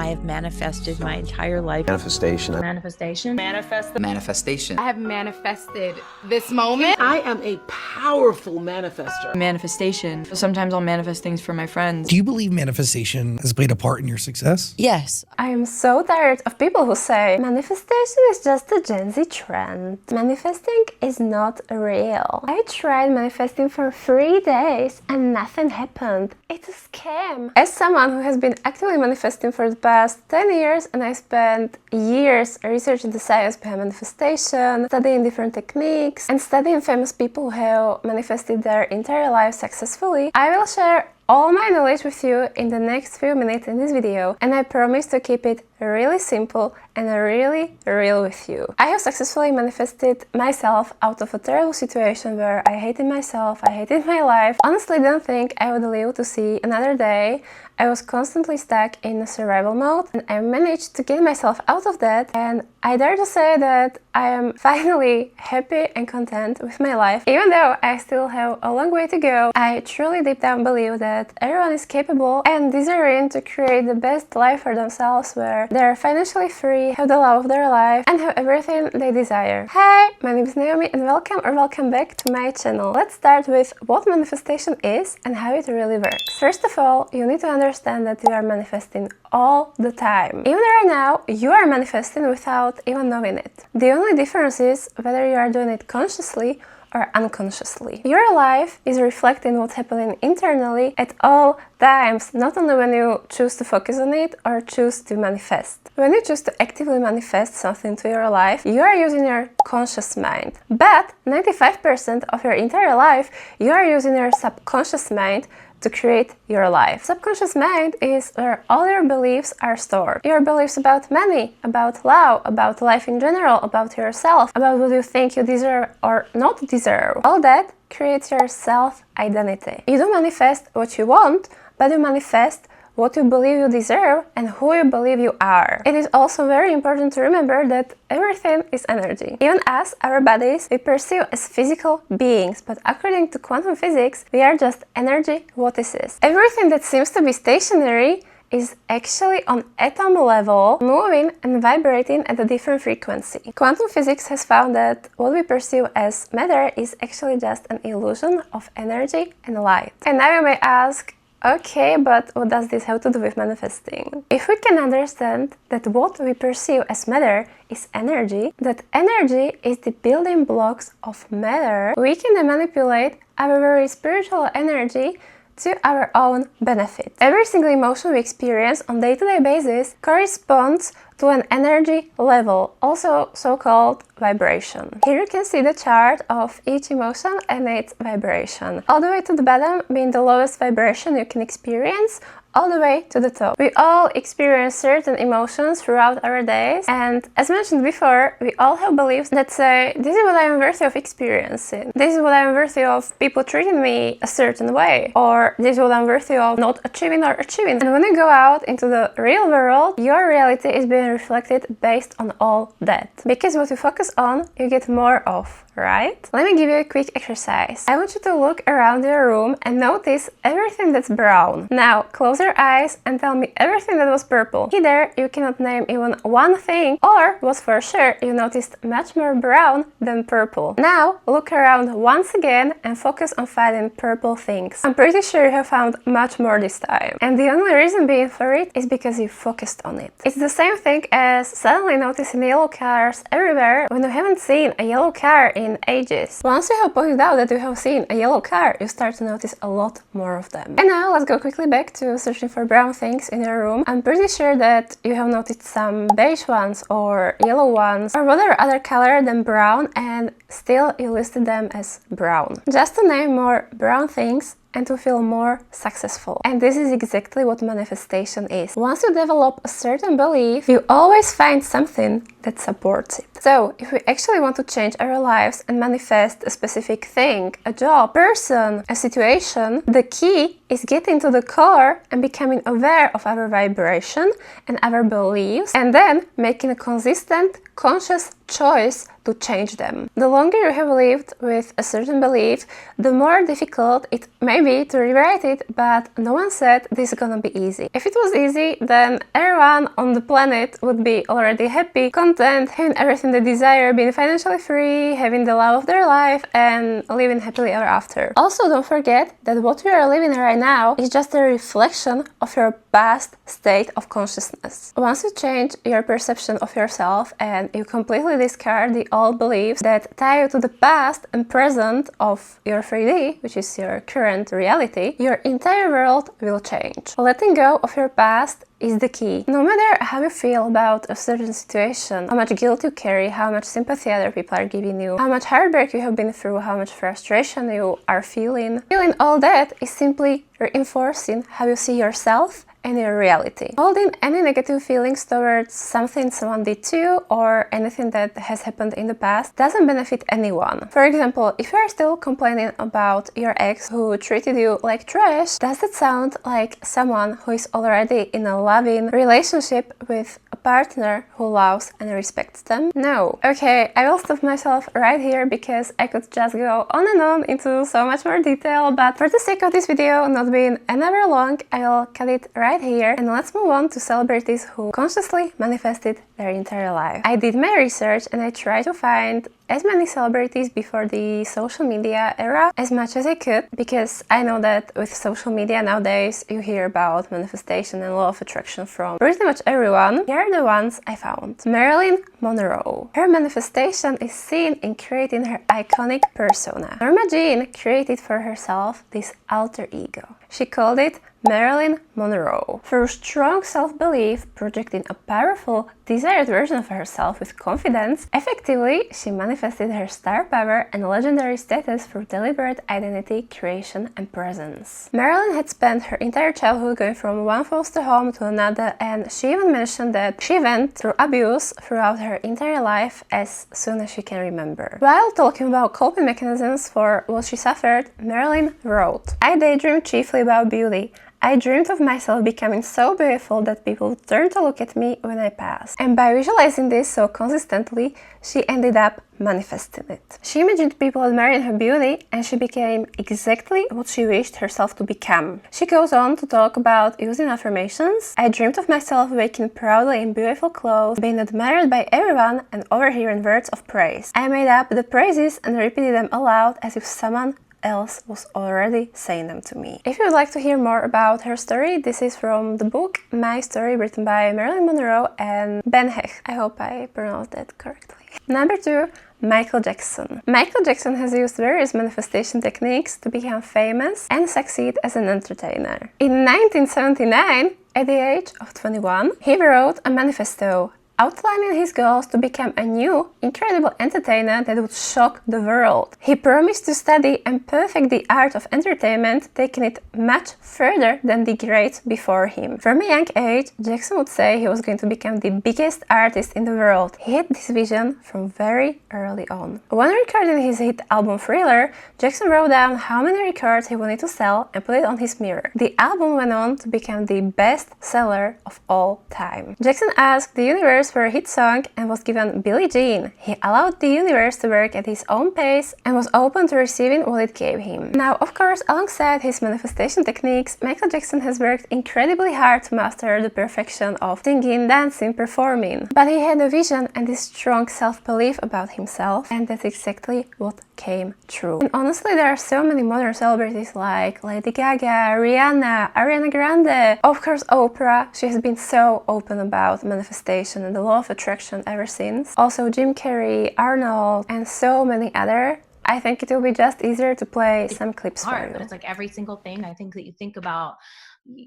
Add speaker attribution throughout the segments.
Speaker 1: I have manifested my entire life.
Speaker 2: Manifestation.
Speaker 1: Manifestation.
Speaker 3: Manifestation.
Speaker 4: I have manifested this moment.
Speaker 5: I am a powerful manifester.
Speaker 6: Manifestation. Sometimes I'll manifest things for my friends.
Speaker 7: Do you believe manifestation has played a part in your success?
Speaker 6: Yes.
Speaker 8: I am so tired of people who say manifestation is just a Gen Z trend. Manifesting is not real. I tried manifesting for 3 days and nothing happened. It's a scam. As someone who has been actively manifesting for the past 10 years and I spent years researching the science behind manifestation, studying different techniques and studying famous people who have manifested their entire life successfully, I will share all my knowledge with you in the next few minutes in this video, and I promise to keep it really simple and really real with you. I have successfully manifested myself out of a terrible situation where I hated myself, I hated my life. Honestly, don't think I would live to see another day. I was constantly stuck in a survival mode and I managed to get myself out of that, and I dare to say that I am finally happy and content with my life. Even though I still have a long way to go, I truly deep down believe that everyone is capable and deserving to create the best life for themselves where they're financially free, have the love of their life and have everything they desire. Hi, my name is Naomi and welcome back to my channel. Let's start with what manifestation is and how it really works. First of all, you need to understand that you are manifesting all the time. Even right now, you are manifesting without even knowing it. The only difference is whether you are doing it consciously or unconsciously. Your life is reflecting what's happening internally at all times, not only when you choose to focus on it or choose to manifest. When you choose to actively manifest something to your life, you are using your conscious mind. But 95% of your entire life, you are using your subconscious mind to create your life. Subconscious mind is where all your beliefs are stored. Your beliefs about money, about love, about life in general, about yourself, about what you think you deserve or not deserve. All that creates your self-identity. You don't manifest what you want, but you manifest what you believe you deserve and who you believe you are. It is also very important to remember that everything is energy. Even us, our bodies, we perceive as physical beings, but according to quantum physics, we are just energy vortices. Everything that seems to be stationary is actually on atom level, moving and vibrating at a different frequency. Quantum physics has found that what we perceive as matter is actually just an illusion of energy and light. And now you may ask, okay, but what does this have to do with manifesting? If we can understand that what we perceive as matter is energy, that energy is the building blocks of matter, we can then manipulate our very spiritual energy to our own benefit. Every single emotion we experience on day-to-day basis corresponds to an energy level, also so-called vibration. Here you can see the chart of each emotion and its vibration. All the way to the bottom being the lowest vibration you can experience, all the way to the top. We all experience certain emotions throughout our days, and as mentioned before, we all have beliefs that say, this is what I am worthy of experiencing, this is what I am worthy of people treating me a certain way, or this is what I'm worthy of not achieving or achieving. And when you go out into the real world, your reality is being reflected based on all that. Because what you focus on, you get more of, right? Let me give you a quick exercise. I want you to look around your room and notice everything that's brown. Now, close your eyes and tell me everything that was purple. Either you cannot name even one thing, or was for sure you noticed much more brown than purple. Now, look around once again and focus on finding purple things. I'm pretty sure you have found much more this time. And the only reason being for it is because you focused on it. It's the same thing as suddenly noticing yellow cars everywhere when you haven't seen a yellow car in ages. Once you have pointed out that you have seen a yellow car, you start to notice a lot more of them. And now let's go quickly back to searching for brown things in your room. I'm pretty sure that you have noticed some beige ones or yellow ones or whatever other color than brown, and still you listed them as brown. Just to name more brown things and to feel more successful. And this is exactly what manifestation is. Once you develop a certain belief, you always find something that supports it. So, if we actually want to change our lives and manifest a specific thing, a job, person, a situation, the key is getting to the core and becoming aware of our vibration and our beliefs, and then making a consistent, conscious choice to change them. The longer you have lived with a certain belief, the more difficult it may be to rewrite it, but no one said this is gonna be easy. If it was easy, then everyone on the planet would be already happy, content, having everything they desire, being financially free, having the love of their life, and living happily ever after. Also, don't forget that what you are living right now is just a reflection of your past state of consciousness. Once you change your perception of yourself and you completely discard the old beliefs that tie you to the past and present of your 3D, which is your current reality, your entire world will change. Letting go of your past is the key. No matter how you feel about a certain situation, how much guilt you carry, how much sympathy other people are giving you, how much heartbreak you have been through, how much frustration you are feeling all that is simply reinforcing how you see yourself and your reality. Holding any negative feelings towards something someone did to you or anything that has happened in the past doesn't benefit anyone. For example, if you are still complaining about your ex who treated you like trash, does that sound like someone who is already in a loving relationship with a partner who loves and respects them? No. Okay, I will stop myself right here because I could just go on and on into so much more detail, but for the sake of this video not being an hour long, I will cut it right here and let's move on to celebrities who consciously manifested their entire life. I did my research and I tried to find as many celebrities before the social media era as much as I could, because I know that with social media nowadays you hear about manifestation and law of attraction from pretty much everyone. Here are the ones I found. Marilyn Monroe. Her manifestation is seen in creating her iconic persona. Norma Jean created for herself this alter ego. She called it Marilyn Monroe. Through strong self-belief, projecting a powerful, desired version of herself with confidence, effectively she manifested her star power and legendary status through deliberate identity creation and presence. Marilyn had spent her entire childhood going from one foster home to another, and she even mentioned that she went through abuse throughout her entire life as soon as she can remember. While talking about coping mechanisms for what she suffered, Marilyn wrote, "I daydreamed chiefly about beauty. I dreamed of myself becoming so beautiful that people would turn to look at me when I passed." And by visualizing this so consistently, she ended up manifesting it. She imagined people admiring her beauty and she became exactly what she wished herself to become. She goes on to talk about using affirmations. "I dreamed of myself waking proudly in beautiful clothes, being admired by everyone and overhearing words of praise. I made up the praises and repeated them aloud as if someone else was already saying them to me." If you would like to hear more about her story, this is from the book My Story, written by Marilyn Monroe and Ben Hecht. I hope I pronounced that correctly. Number 2. Michael Jackson. Michael Jackson has used various manifestation techniques to become famous and succeed as an entertainer. In 1979, at the age of 21, he wrote a manifesto outlining his goals to become a new, incredible entertainer that would shock the world. He promised to study and perfect the art of entertainment, taking it much further than the greats before him. From a young age, Jackson would say he was going to become the biggest artist in the world. He had this vision from very early on. When recording his hit album Thriller, Jackson wrote down how many records he wanted to sell and put it on his mirror. The album went on to become the best seller of all time. Jackson asked the universe for a hit song and was given Billie Jean. He allowed the universe to work at his own pace and was open to receiving what it gave him. Now, of course, alongside his manifestation techniques, Michael Jackson has worked incredibly hard to master the perfection of singing, dancing, performing. But he had a vision and this strong self-belief about himself, and that's exactly what came true. And honestly, there are so many modern celebrities like Lady Gaga, Rihanna, Ariana Grande, of course Oprah. She has been so open about manifestation and the law of attraction ever since. Also Jim Carrey, Arnold, and so many other. I think it will be just easier to play some clips for you.
Speaker 2: But it's like every single thing I think that you think about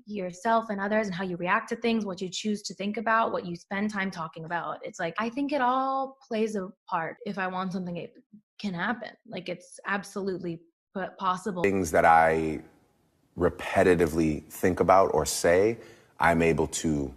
Speaker 2: yourself and others and how you react to things, what you choose to think about, what you spend time talking about. It's like, I think it all plays a part. If I want something, it can happen. Like, it's absolutely possible.
Speaker 3: Things that I repetitively think about or say, I'm able to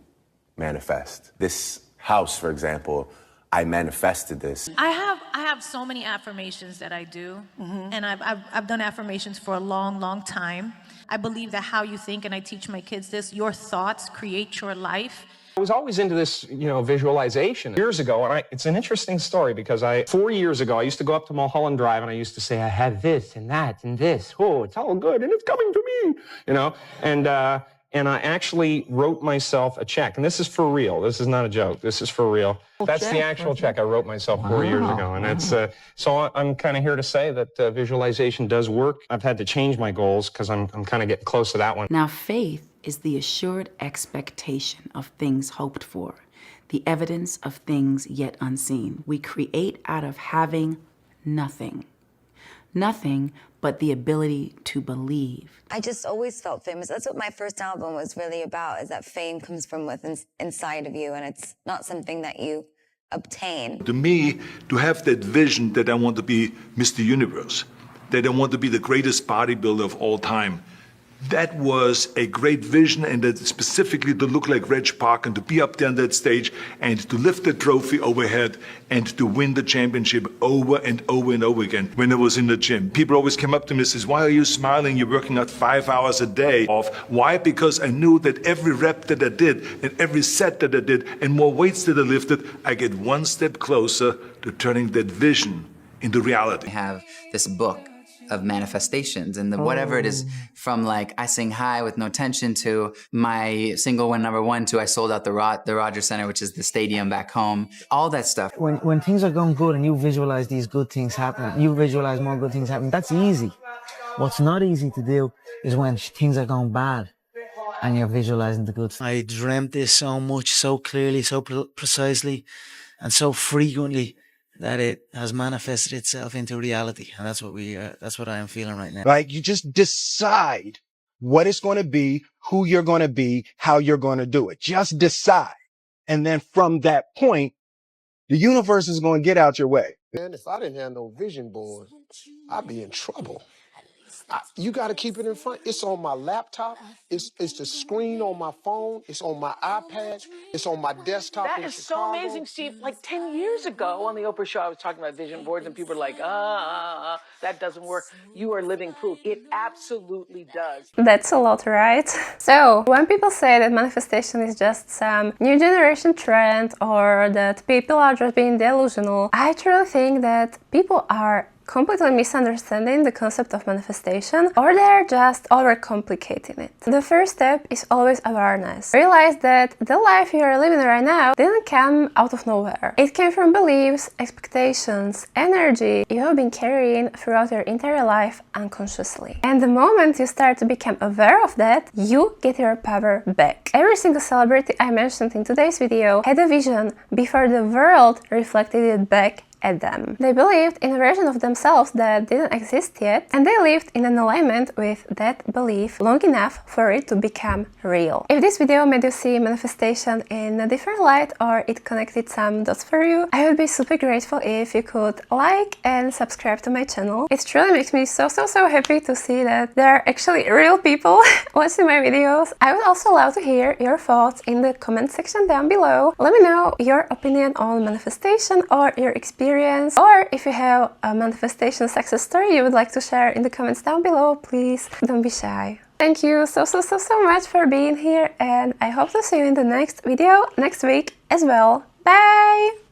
Speaker 3: manifest. This house, for example, I manifested this.
Speaker 9: I have so many affirmations that I do, and I've done affirmations for a long time. I believe that how you think, and I teach my kids this, your thoughts create your life.
Speaker 10: I was always into this, visualization. Years ago, and it's an interesting story because 4 years ago, I used to go up to Mulholland Drive and I used to say, I had this and that and this. Oh, it's all good and it's coming to me, and I actually wrote myself a check. And this is for real. This is not a joke. This is for real. That's the actual check I wrote myself 4 years ago. And that's, so I'm kind of here to say that visualization does work. I've had to change my goals because I'm kind of getting close to that one.
Speaker 11: Now, faith is the assured expectation of things hoped for, the evidence of things yet unseen. We create out of having nothing. Nothing but the ability to believe.
Speaker 12: I just always felt famous. That's what my first album was really about, is that fame comes from within inside of you, and it's not something that you obtain.
Speaker 13: To me, to have that vision that I want to be Mr. Universe, that I want to be the greatest bodybuilder of all time, that was a great vision, and that specifically to look like Reg Park and to be up there on that stage and to lift the trophy overhead and to win the championship over and over and over again. When I was in the gym, people always came up to me and says, why are you smiling? You're working out 5 hours a day off. Why? Because I knew that every rep that I did and every set that I did and more weights that I lifted, I get one step closer to turning that vision into reality.
Speaker 14: I have this book of manifestations, and whatever it is, from like I Sing High with No Tension to my single went #1 to I sold out the Rogers Center, which is the stadium back home, all that stuff.
Speaker 15: When things are going good and you visualize these good things happening, you visualize more good things happening, that's easy. What's not easy to do is when things are going bad and you're visualizing the good.
Speaker 16: I dreamt this so much, so clearly, so precisely, and so frequently that it has manifested itself into reality. And that's what I am feeling right now.
Speaker 17: Like, you just decide what it's going to be, who you're going to be, how you're going to do it. Just decide. And then from that point, the universe is going to get out your way.
Speaker 18: Man, if I didn't have no vision board, I'd be in trouble. You got to keep it in front. It's on my laptop. It's the screen on my phone. It's on my iPad. It's on my desktop.
Speaker 5: That is so amazing, Steve. Like 10 years ago on the Oprah show, I was talking about vision boards and people were like, that doesn't work. You are living proof. It absolutely does.
Speaker 8: That's a lot, right? So, when people say that manifestation is just some new generation trend or that people are just being delusional, I truly think that people are completely misunderstanding the concept of manifestation, or they're just overcomplicating it. The first step is always awareness. Realize that the life you are living right now didn't come out of nowhere. It came from beliefs, expectations, energy you have been carrying throughout your entire life unconsciously. And the moment you start to become aware of that, you get your power back. Every single celebrity I mentioned in today's video had a vision before the world reflected it back at them. They believed in a version of themselves that didn't exist yet, and they lived in an alignment with that belief long enough for it to become real. If this video made you see manifestation in a different light, or it connected some dots for you, I would be super grateful if you could like and subscribe to my channel. It truly makes me so happy to see that there are actually real people watching my videos. I would also love to hear your thoughts in the comment section down below. Let me know your opinion on manifestation or your experience, or if you have a manifestation success story you would like to share in the comments down below, please don't be shy. Thank you so much for being here, and I hope to see you in the next video next week as well. Bye!